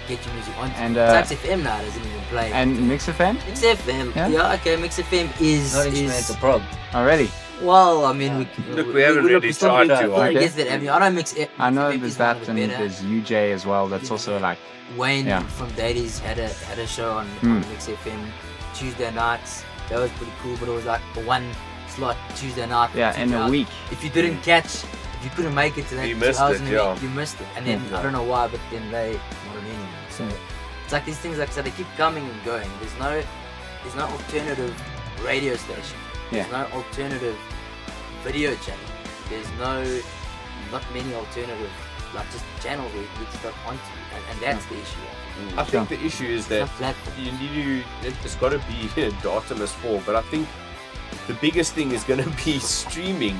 get your music on. And, Sax FM now doesn't even play. And Mix FM? Mix FM, Yeah? yeah, okay, Mix FM is Not instrumental prog. Already? well, I mean, Look, we haven't really still tried trying to, I okay. guess that, I mean, I don't mix it. I know FM there's is one that, of the and better. there's UJ as well. That's also like, Wayne Yeah. from Dadies had a show on Mix FM Tuesday nights. That was pretty cool, but it was like a one slot Tuesday night. yeah, for in 2 a hours. week. If you didn't catch, if you couldn't make it to that You 2 missed hours it, in a yeah. week, you missed it. And then I don't know why, but then they not on anymore. So it's like these things, like I said, they keep coming and going. There's no alternative radio station. Yeah. There's no alternative video channel. There's not many alternative, like just channels where you can stuff onto, and that's the issue. I think the issue is that It's not platform. it's got to be datumless for, but I think the biggest thing is going to be streaming.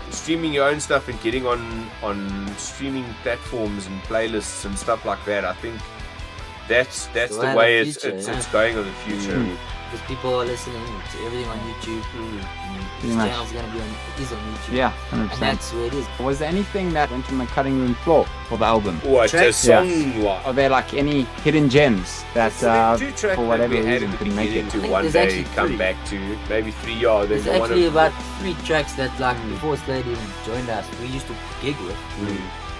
Streaming your own stuff and getting on streaming platforms and playlists and stuff like that. I think that's the way of the it's future, it's going in the future. Because people are listening to everything on YouTube. This much. channel's gonna be on YouTube. Yeah, And 100%. that's where it is. Was there anything that went on the cutting room floor for the album? Or it's a Tracks? song wise. Are there like any hidden gems that Two tracks for whatever that we had reason at the couldn't make beginning it? to think one there's day actually come 3. back to maybe 3 yards. There's actually about 3 tracks that, like, before Slade even joined us, we used to gig with.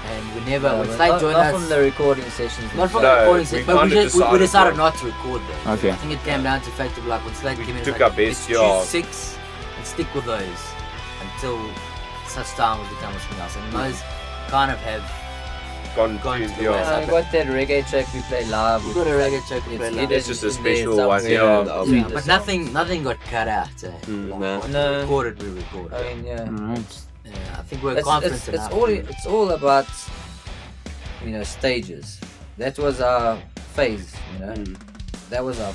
And we never, when But Slade not joined from us, the recording sessions. not from No, the recording we set, but kinda we decided decided to- not to record them. Okay. I think it came down to the fact of, like, when Slade came in, it's took like, our best, let's yeah. choose 6 and stick with those until such time as we come with something else. And those kind of have gone gone to to the yeah. wayside. I got that reggae track we play live. We've got a reggae track we play live. hidden It's just a in there special one, somewhere yeah. in The between Yeah, the but songs. nothing got cut out. nah. What No. we recorded, we recorded. I mean, yeah. Alright. Yeah, I think we're confident enough. It's all about stages. That was our phase, That was our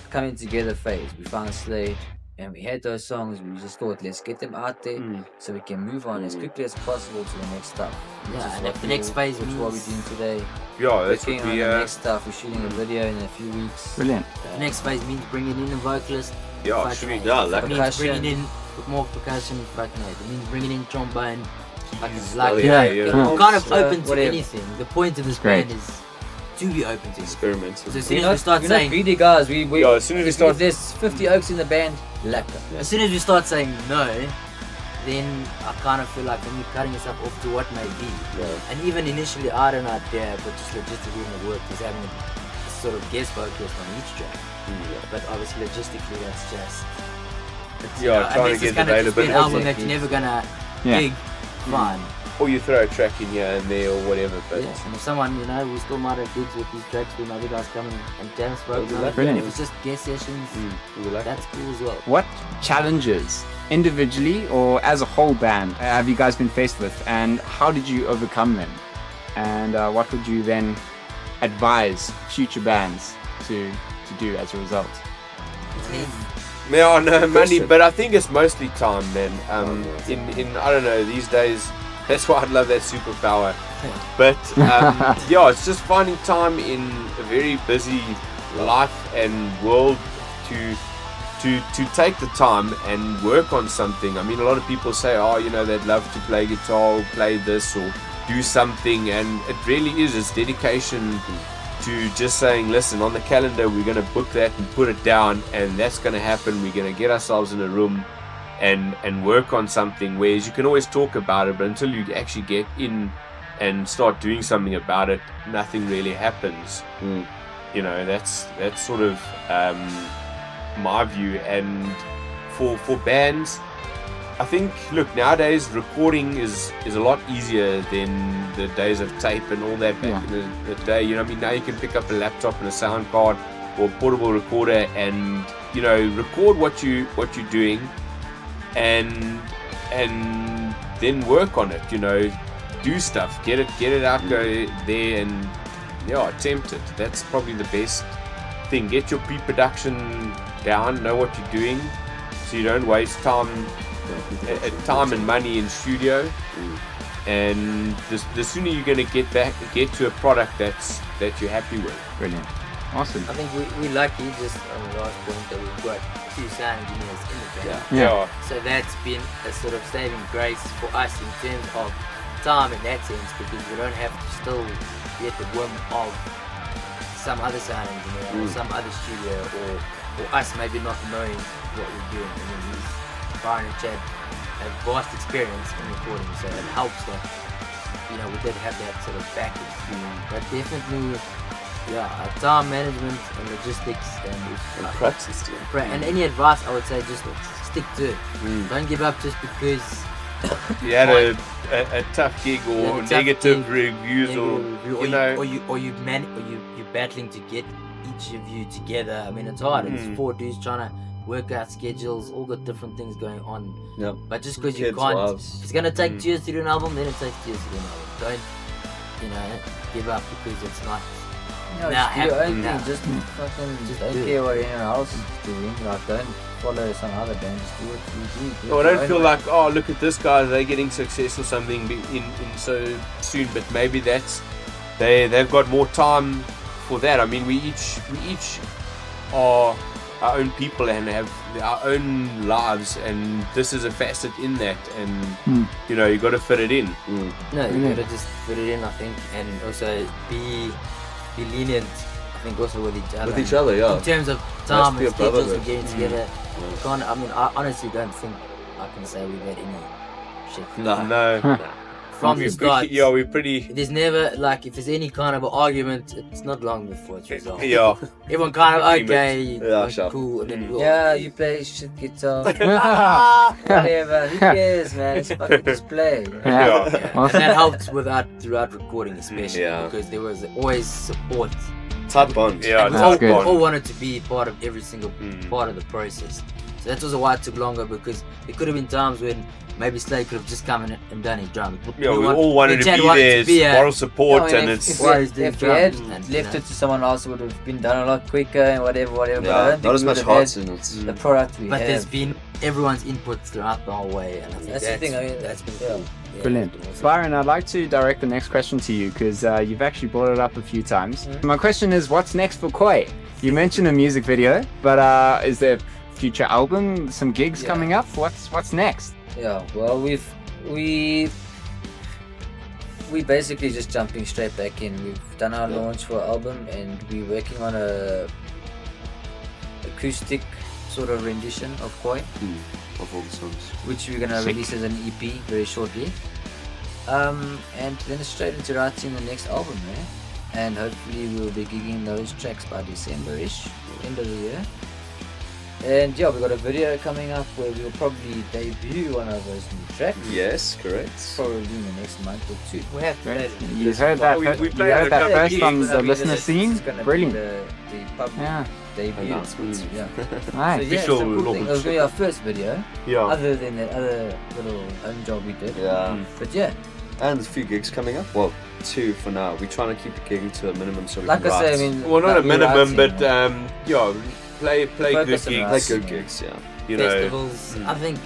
coming together phase. We found Slade and we had those songs. We just thought, let's get them out there so we can move on as quickly as possible to the next stuff. Which Yeah, is and what if the we next do- phase which is what we're means- doing today. Yeah, that's Working what on we the next stuff. We're shooting a video in a few weeks. Brilliant. The next phase means bringing in a vocalist. yeah, Fucking sweet. hell. Yeah, It like means Percussion. bringing in more percussion. Fucking hell. It means bringing in trombone. Fucking Keys. like Oh, yeah, yeah. we're kind of Uh, open to whatever. anything. The point of this Great. band is to be open to anything. Experimental. So as soon as we start We're not saying, greedy guys. We Yeah, as soon as we if start- there's 50 oaks in the band, lekker. as soon as we start saying no, then I kind of feel like then you're cutting yourself off to what may be. And even initially, I had an idea, but just logistically in the work is having a sort of guest vocalist on each track. But obviously, logistically, that's just. Yeah, trying to unless get it's gonna just be an availability. album that you're never gonna Yeah. gig, fine. Or you throw a track in here and there or whatever. But Yes, and if someone, we still might have gigs with these tracks when other guys come in and jam spoke. Brilliant. If it's just guest sessions, that's cool as well. What challenges, individually or as a whole band, have you guys been faced with, and how did you overcome them? And what would you then advise future bands to do as a result? Yeah, no money, question. but I think it's mostly time, man. In I don't know, these days, that's why I love that superpower. But yeah, it's just finding time in a very busy life and world to take the time and work on something. I mean, a lot of people say, they'd love to play guitar or play this or do something, and it really is, it's dedication to just saying, listen, on the calendar we're going to book that and put it down, and that's going to happen. We're going to get ourselves in a room and work on something, whereas you can always talk about it, but until you actually get in and start doing something about it, nothing really happens. You know, that's sort of my view. And for bands, I think, look, nowadays recording is a lot easier than the days of tape and all that back in the day. You know what I mean? Now you can pick up a laptop and a sound card or a portable recorder and, you know, record what you're doing and then work on it, you know, do stuff, get it out, go there and attempt it. That's probably the best thing. Get your pre-production down, know what you're doing, so you don't waste time and money in studio. And the sooner you're going to get to a product that you're happy with. Brilliant. Awesome. I think we're lucky, just on the last point, that we've got 2 sound engineers in the band. Yeah. So that's been a sort of saving grace for us in terms of time in that sense, because we don't have to still be at the whim of some other sound engineer or some other studio or us maybe not knowing what we're doing. I mean, Brian and Chad have vast experience in recording, so it helps that, you know, we did have that sort of package. But definitely, time management and logistics and practice, and any advice I would say, just stick to it. Don't give up just because you had a tough gig or negative reviews you're battling to get each of you together. I mean, it's hard. It's 4 dudes trying to work out schedules, all got different things going on. Yep. But just because you can't, if it's gonna take 2 years to do an album, then it takes 2 years to do an album. Don't, you know, give up because it's not. No, just do your own thing. Just fucking don't care what anyone else is doing. Like, don't follow some other band. Just do what you do. I don't feel like, oh, look at this guy, they're getting success or something in so soon. But maybe that's they've got more time for that. I mean, we each are our own people and have our own lives, and this is a facet in that, and you know, you got to fit it in. No, you gotta just fit it in, I think, and also be lenient, I think, also with each other. With each other, yeah. In terms of time Be and a brother schedules and with. getting together. I mean, I honestly don't think I can say we've had any shit. No. From the start. Yeah, we're pretty. There's never, like, if there's any kind of an argument, it's not long before it's resolved. Yeah. Everyone kind of, okay, Yeah, sure. cool, and then Yeah, you play shit guitar. Whatever. Who cares, man? It's fucking just play. Yeah. And that helped throughout recording, especially, Yeah. because there was always support. Tight bond. Yeah, And we that's good. all wanted to be part of every single part of the process. So that was why it took longer, because there could have been times when maybe Slade could have just come in and done his drums. Yeah, we all wanted to be there, moral support, and it's. If we had and, left it to someone else, it would have been done a lot quicker and whatever. But I Yeah, don't think not as we much would have hearts had in it. the product we But have. there's been everyone's input throughout the whole way, and I think That's the thing, I mean, that's been yeah. cool. Yeah, Brilliant. it's been awesome. Byron, I'd like to direct the next question to you because you've actually brought it up a few times. My question is, what's next for Koi? You mentioned a music video, but is there a future album, some gigs coming up? What's next? Yeah, well, we basically just jumping straight back in. We've done our launch for our album, and we're working on a acoustic sort of rendition of Koi, Of all the songs. which we're gonna release as an EP very shortly. And then straight into writing the next album, and hopefully we'll be gigging those tracks by December-ish, end of the year. And yeah, we've got a video coming up where we'll probably debut one of those new tracks. Yes, correct. Probably in the next month or two. We have to Great. play it. You heard that, we you played heard a that couple first gigs. on the I mean, listener it's scene. gonna be Brilliant. the public Yeah. debut. Announcement. Yeah. Nice. So yeah, it's a Official cool thing. launch. It was gonna be our first video, Yeah. other than that other little home job we did. Yeah. But yeah, And a few gigs coming up. Well, 2 for now. We're trying to keep the gigging to a minimum so we like can I say, I write. mean, Well, not a like we're minimum, writing, but yeah, play good Focus on gigs. like good gigs, yeah. You know, Festivals. I think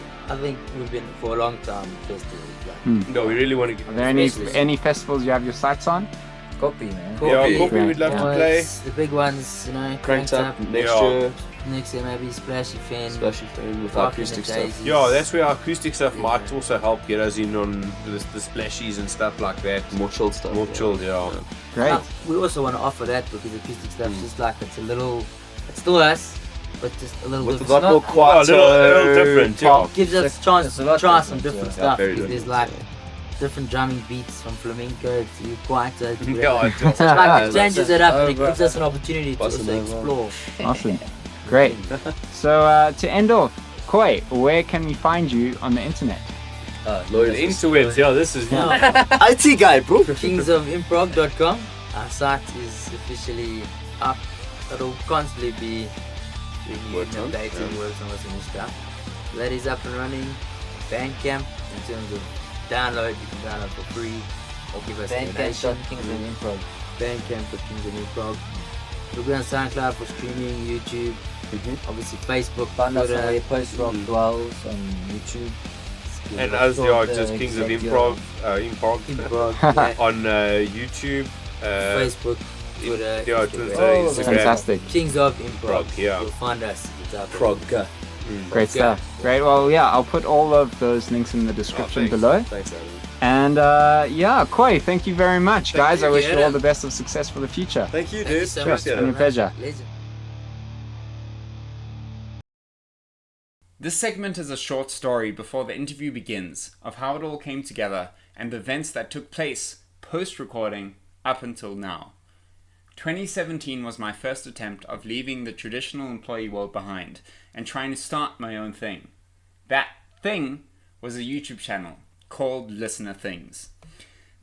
we've been for a long time festivals. Like, no, we really want to Are get. there any Especially- festivals you have your sights on? copy, man. Cool. Yeah, Copy. Copy we'd love to Well, play. it's the big ones, you know, Cranked up next Yeah. year. Next year maybe Splashy Fan. Splashy Fan with our Park in the acoustic stuff. Daisies. Yeah, that's where our acoustic stuff might also help get us in on the splashies and stuff like that. More chilled stuff. More chilled, yeah. Great. We also want to offer that because acoustic stuff is just like it's still us, but just a little With a different. lot more Oh, a quieter. little different, yeah. pop. Gives us a chance to try some different stuff. very Because there's different, like different drumming beats from flamenco to quieter to Yeah, whatever. So it changes it up and it gives us an opportunity to also explore. Awesome. Great. So to end off, Koi, where can we find you on the internet? Lawyers. Interwebs, yeah, this is IT guy, bro. Kingsofimprov.com. Our site is officially up. It'll constantly be Worked on, updating, works on what's new stuff. That is up and running. Bandcamp, in terms of download, you can download for free or give us a donation. Bandcamp.kingsofimprov. Bandcamp.kingsofimprov. We'll be on SoundCloud for streaming, YouTube, obviously Facebook, Find us on Twitter. where Post Rock dwells on YouTube. and us, yeah, just Kings of Improv, Improv Improv, yeah, on YouTube, Facebook, Twitter, yeah, Instagram. Twitter, Oh, Instagram. Fantastic. Kings of Improv. Prog, yeah. You'll find us. It's out there. Prog. Great stuff. Great. Well, yeah, I'll put all of those links in the description thanks. below. Thanks, Adam. And yeah, Koi, thank you very much, guys. you, I wish you yeah. all the best of success for the future. Thank you, Thank you dude. so Sure, much. it's been a very pleasure. much. Legend. This segment is a short story before the interview begins of how it all came together and the events that took place post-recording up until now. 2017 was my first attempt of leaving the traditional employee world behind and trying to start my own thing. That thing was a YouTube channel called Listener Things.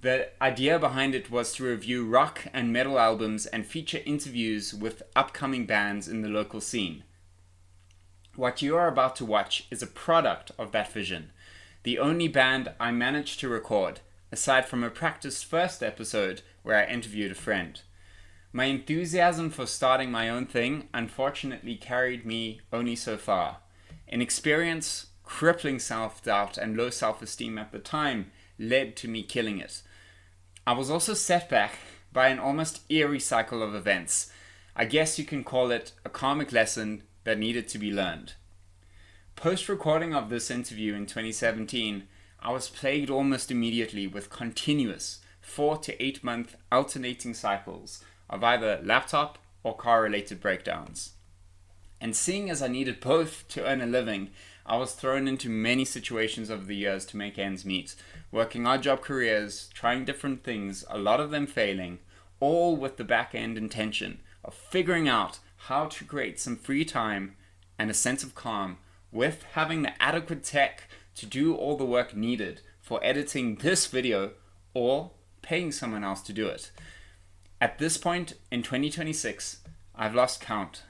The idea behind it was to review rock and metal albums and feature interviews with upcoming bands in the local scene. What you are about to watch is a product of that vision. The only band I managed to record, aside from a practiced first episode where I interviewed a friend. My enthusiasm for starting my own thing unfortunately carried me only so far. Inexperience, crippling self-doubt, and low self-esteem at the time led to me killing it. I was also set back by an almost eerie cycle of events. I guess you can call it a karmic lesson that needed to be learned. Post-recording of this interview in 2017, I was plagued almost immediately with continuous 4 to 8 month alternating cycles of either laptop or car-related breakdowns. And seeing as I needed both to earn a living, I was thrown into many situations over the years to make ends meet, working odd job careers, trying different things, a lot of them failing, all with the back-end intention of figuring out how to create some free time and a sense of calm with having the adequate tech to do all the work needed for editing this video or paying someone else to do it. At this point in 2026, I've lost count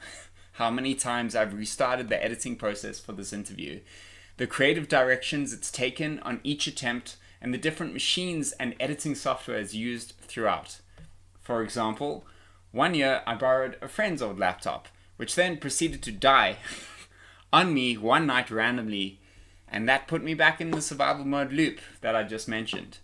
how many times I've restarted the editing process for this interview, the creative directions it's taken on each attempt, and the different machines and editing softwares used throughout. For example, one year I borrowed a friend's old laptop, which then proceeded to die on me one night randomly, and that put me back in the survival mode loop that I just mentioned.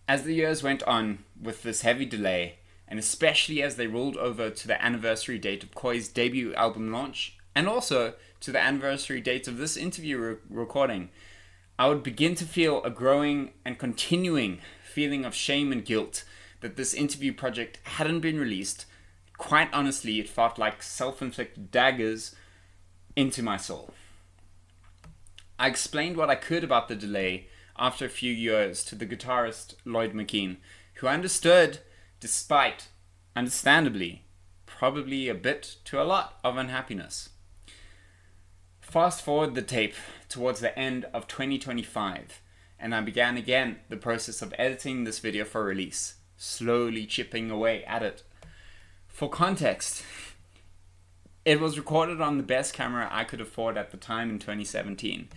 As the years went on with this heavy delay, and especially as they rolled over to the anniversary date of Koi's debut album launch, and also to the anniversary date of this interview recording, I would begin to feel a growing and continuing feeling of shame and guilt that this interview project hadn't been released. Quite honestly, it felt like self-inflicted daggers into my soul. I explained what I could about the delay after a few years to the guitarist Lloyd McKean, who understood, despite, understandably, probably a bit to a lot of unhappiness. Fast forward the tape towards the end of 2025, and I began again the process of editing this video for release, slowly chipping away at it. For context, it was recorded on the best camera I could afford at the time in 2017,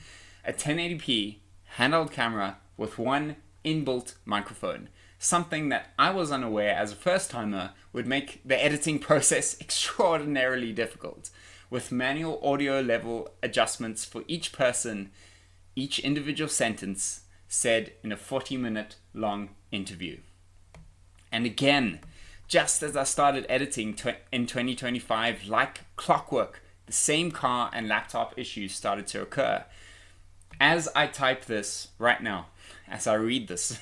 a 1080p handheld camera with one inbuilt microphone, something that I was unaware as a first-timer would make the editing process extraordinarily difficult, with manual audio level adjustments for each person, each individual sentence said in a 40-minute long interview. And again, just as I started editing in 2025, like clockwork, the same car and laptop issues started to occur. As I type this right now, as I read this,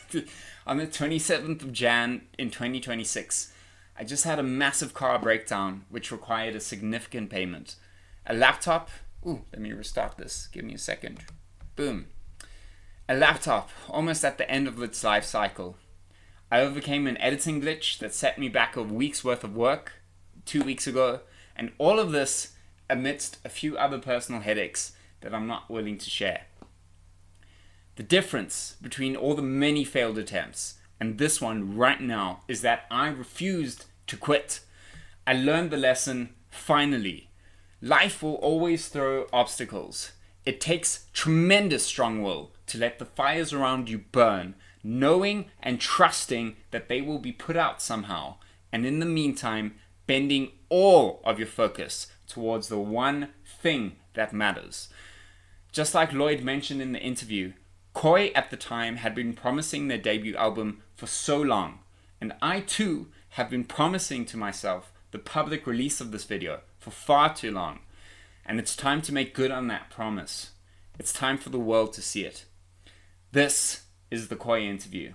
on the 27th of Jan in 2026, I just had a massive car breakdown which required a significant payment. A laptop, let me restart this, give me a second. Boom. A laptop, almost at the end of its life cycle. I overcame an editing glitch that set me back a week's worth of work 2 weeks ago, and all of this amidst a few other personal headaches that I'm not willing to share. The difference between all the many failed attempts and this one right now is that I refused to quit. I learned the lesson finally. Life will always throw obstacles. It takes tremendous strong will to let the fires around you burn, knowing and trusting that they will be put out somehow, and in the meantime, bending all of your focus towards the one thing that matters. Just like Lloyd mentioned in the interview, Koi at the time had been promising their debut album for so long, and I too have been promising to myself the public release of this video for far too long, and it's time to make good on that promise. It's time for the world to see it. This is the Koi interview,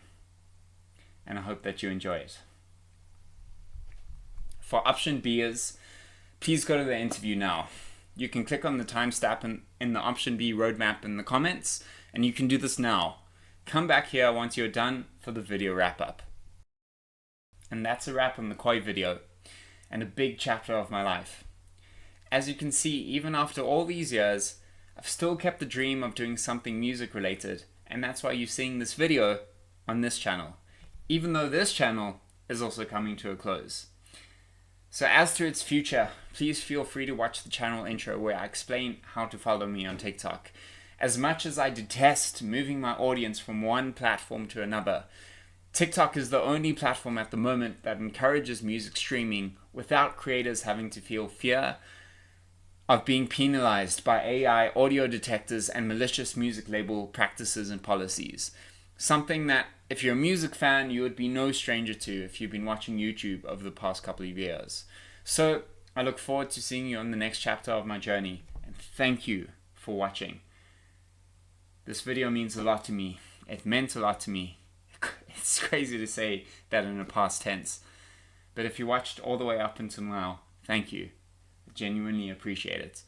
and I hope that you enjoy it. For option Bers, please go to the interview now. You can click on the timestamp in the option B roadmap in the comments, and you can do this now. Come back here once you're done for the video wrap up. And that's a wrap on the Koi video, and a big chapter of my life. As you can see, even after all these years, I've still kept the dream of doing something music related, and that's why you're seeing this video on this channel, even though this channel is also coming to a close. So as to its future, please feel free to watch the channel intro where I explain how to follow me on TikTok. As much as I detest moving my audience from one platform to another, TikTok is the only platform at the moment that encourages music streaming without creators having to feel fear of being penalized by AI audio detectors and malicious music label practices and policies. Something that, if you're a music fan, you would be no stranger to if you've been watching YouTube over the past couple of years. So I look forward to seeing you on the next chapter of my journey, and thank you for watching. This video means a lot to me. It meant a lot to me. It's crazy to say that in the past tense. But if you watched all the way up until now, thank you. I genuinely appreciate it.